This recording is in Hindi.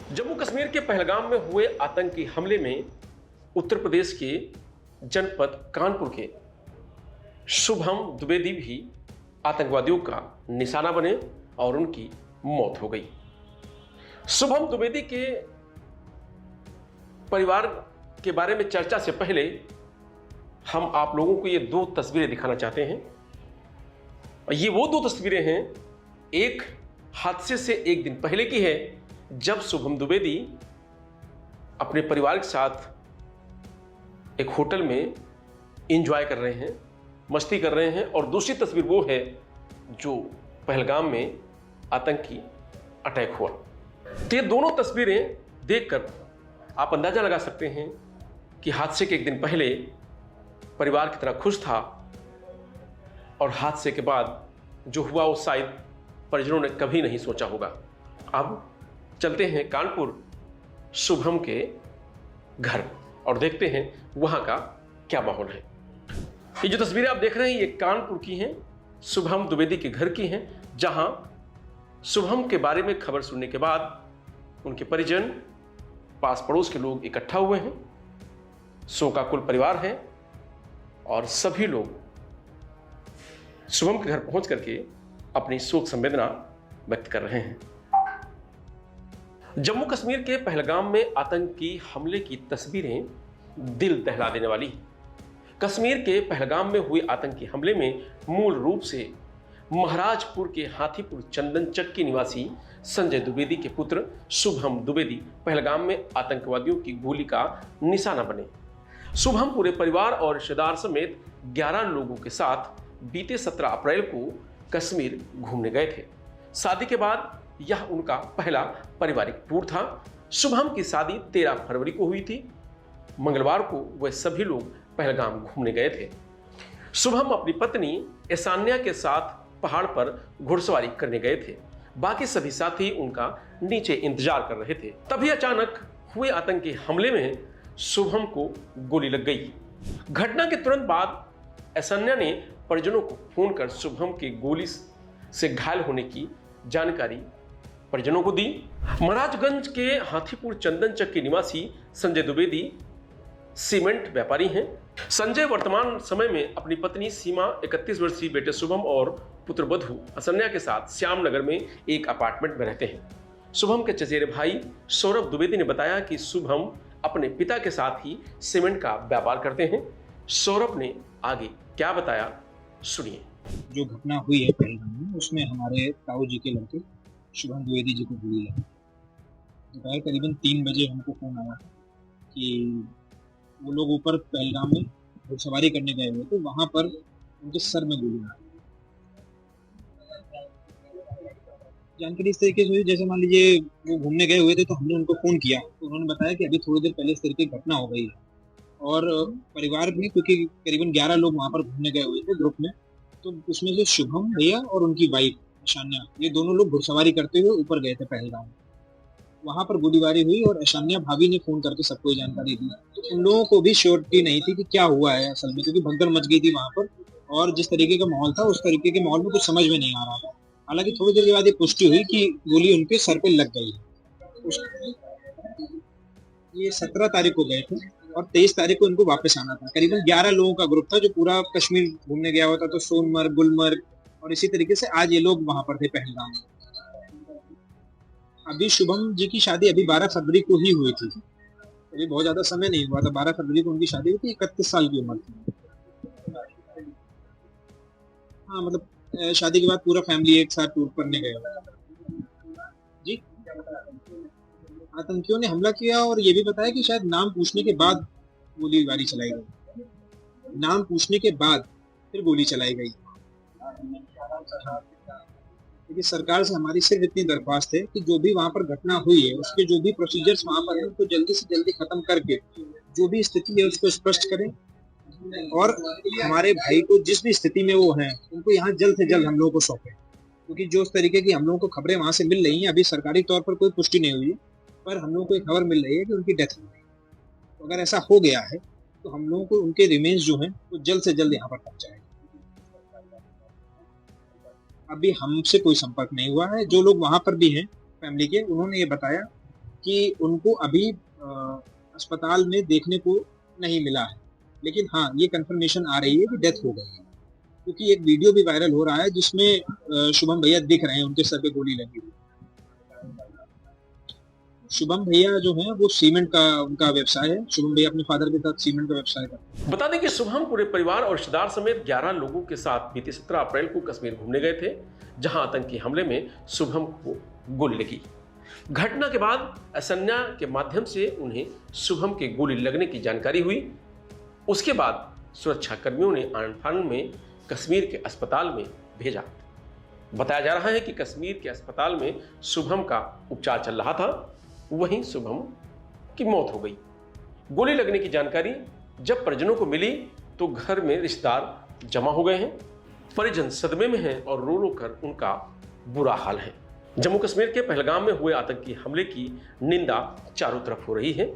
जम्मू कश्मीर के पहलगाम में हुए आतंकी हमले में उत्तर प्रदेश के जनपद कानपुर के शुभम द्विवेदी भी आतंकवादियों का निशाना बने और उनकी मौत हो गई। शुभम द्विवेदी के परिवार के बारे में चर्चा से पहले हम आप लोगों को ये दो तस्वीरें दिखाना चाहते हैं। ये वो दो तस्वीरें हैं, एक हादसे से एक दिन पहले की है जब शुभम द्विवेदी अपने परिवार के साथ एक होटल में एंजॉय कर रहे हैं, मस्ती कर रहे हैं, और दूसरी तस्वीर वो है जो पहलगाम में आतंकी अटैक हुआ। तो ये दोनों तस्वीरें देखकर आप अंदाजा लगा सकते हैं कि हादसे के एक दिन पहले परिवार कितना खुश था और हादसे के बाद जो हुआ वो शायद परिजनों ने कभी नहीं सोचा होगा। अब चलते हैं कानपुर शुभम के घर और देखते हैं वहां का क्या माहौल है। ये जो तस्वीरें आप देख रहे हैं ये कानपुर की हैं, शुभम द्विवेदी के घर की हैं, जहां शुभम के बारे में खबर सुनने के बाद उनके परिजन, पास पड़ोस के लोग इकट्ठा हुए हैं। शोकाकुल परिवार है और सभी लोग शुभम के घर पहुंच करके अपनी शोक संवेदना व्यक्त कर रहे हैं। जम्मू कश्मीर के पहलगाम में आतंकी हमले की तस्वीरें दिल दहला देने वाली। कश्मीर के पहलगाम में हुए आतंकी हमले में मूल रूप से महाराजपुर के हाथीपुर चंदन चक्की निवासी संजय द्विवेदी के पुत्र शुभम द्विवेदी पहलगाम में आतंकवादियों की गोली का निशाना बने। शुभम पूरे परिवार और रिश्तेदार समेत 11 लोगों के साथ बीते 17 अप्रैल को कश्मीर घूमने गए थे। शादी के बाद यह उनका पहला पारिवारिक टूर था। शुभम की शादी 13 फरवरी को हुई थी। मंगलवार को वह सभी लोग पहलगाम घूमने गए थे। शुभम अपनी पत्नी ऐशान्या के साथ पहाड़ पर घुड़सवारी करने गए थे। बाकी सभी साथी उनका नीचे इंतजार कर रहे थे। तभी अचानक हुए आतंकी हमले में शुभम को गोली लग गई। घटना के तुरंत बाद ऐशान्या ने परिजनों को फोन कर शुभम के गोली से घायल होने की जानकारी परिजनों को दी। महाराजगंज के हाथीपुर चंदन चक्की निवासी संजय द्विवेदी सीमेंट व्यापारी हैं। संजय वर्तमान समय में अपनी पत्नी सीमा, 31 वर्षीय बेटे शुभम और पुत्र वधू असन्या के साथ श्यामनगर में एक अपार्टमेंट में रहते हैं। शुभम के चचेरे भाई सौरभ द्विवेदी ने बताया कि शुभम अपने पिता के साथ ही सीमेंट का व्यापार करते हैं। सौरभ ने आगे क्या बताया, सुनिए। जो घटना हुई है पहलगाम में, उसमें हमारे ताऊ जी के लड़के शुभम द्विवेदी जी को गोली लगी। दोपहर करीबन 3 बजे हमको फोन आया कि वो लोग ऊपर पहलगाम में घुड़सवारी करने गए हुए थे, वहां पर उनके सर में गोली लगी। जानकारी इस तरीके से हुई, जैसे मान लीजिए वो घूमने गए हुए थे तो हमने उनको फोन किया तो उन्होंने बताया कि अभी थोड़ी देर पहले इस तरीके की घटना हो गई है। और परिवार में, क्योंकि करीबन 11 लोग वहां पर घूमने गए हुए थे ग्रुप में, तो उसमें से शुभम भैया और उनकी वाइफ ऐशान्या, ये दोनों लोग घुड़सवारी करते हुए ऊपर गए थे पहलगाम। वहां पर गोलीबारी हुई और ऐशान्या भाभी ने फोन करके सबको जानकारी दी। तो उन लोगों को भी श्योरिटी नहीं थी कि क्या हुआ है असल में, क्योंकि भगदड़ मच गई थी वहां पर और जिस तरीके का माहौल था उस तरीके के माहौल में कुछ समझ में नहीं आ रहा था। हालांकि थोड़ी देर के बाद ये पुष्टि हुई कि गोली उनके सर पे लग गई। ये 17 तारीख को गए थे और 23 तारीख को इनको वापस आना था। करीबन 11 लोगों का ग्रुप था जो पूरा कश्मीर घूमने गया होता, तो सोनमर्ग, गुलमर्ग और इसी तरीके से आज ये लोग वहां पर थे पहलगाम में। अभी शुभम जी की शादी अभी 12 फरवरी को ही हुई थी, अभी बहुत ज्यादा समय नहीं हुआ था। 12 फरवरी को उनकी शादी हुई थी, 31 साल की उम्र थी। हाँ, मतलब शादी के बाद पूरा फैमिली एक साथ टूर करने गया जी। आतंकियों ने हमला किया और ये भी बताया कि शायद नाम पूछने के बाद गोलीबारी चलाई गई, नाम पूछने के बाद फिर गोली चलाई गई। क्योंकि सरकार से हमारी सिर्फ इतनी दरख्वास्त है कि जो भी वहां पर घटना हुई है उसके जो भी प्रोसीजर्स वहां पर है उनको जल्दी से जल्दी खत्म करके जो भी स्थिति है उसको स्पष्ट करें और हमारे भाई को जिस भी स्थिति में वो हैं उनको यहाँ जल्द से जल्द हम लोगों को सौंपें। क्योंकि जो उस तरीके की हम लोगों को खबरें वहां से मिल रही हैं, अभी सरकारी तौर पर कोई पुष्टि नहीं हुई है, पर हम लोगों को एक खबर मिल रही है कि उनकी डेथ हो गई। तो अगर ऐसा हो गया है तो हम लोगों को उनके रिमेन्स जो हैं वो जल्द से जल्द यहाँ पर पहुंचाएं। अभी हमसे कोई संपर्क नहीं हुआ है। जो लोग वहां पर भी हैं फैमिली के, उन्होंने ये बताया कि उनको अभी अस्पताल में देखने को नहीं मिला है, लेकिन हाँ, ये कंफर्मेशन आ रही है कि डेथ हो गई है, क्योंकि एक वीडियो भी वायरल हो रहा है जिसमें शुभम भैया दिख रहे हैं, उनके सर पे गोली लगी हुई। शुभम भैया जो है वो सीमेंट का उनका व्यवसाय है। शुभम भैया अपने फादर के साथ सीमेंट का व्यवसाय करते हैं। बता दें कि शुभम पूरे परिवार और रिश्तेदार समेत 11 लोगों के साथ बीते 17 अप्रैल को कश्मीर घूमने गए थे, जहां आतंकी हमले में शुभम को गोली लगी। घटना के बाद असन्या के माध्यम से उन्हें शुभम के गोली लगने की जानकारी हुई। उसके बाद सुरक्षा कर्मियों ने आनंद में कश्मीर के अस्पताल में भेजा। बताया जा रहा है कि कश्मीर के अस्पताल में शुभम का उपचार चल रहा था, वहीं शुभम की मौत हो गई। गोली लगने की जानकारी जब परिजनों को मिली तो घर में रिश्तेदार जमा हो गए हैं। परिजन सदमे में हैं और रो रो कर उनका बुरा हाल है। जम्मू कश्मीर के पहलगाम में हुए आतंकी हमले की निंदा चारों तरफ हो रही है।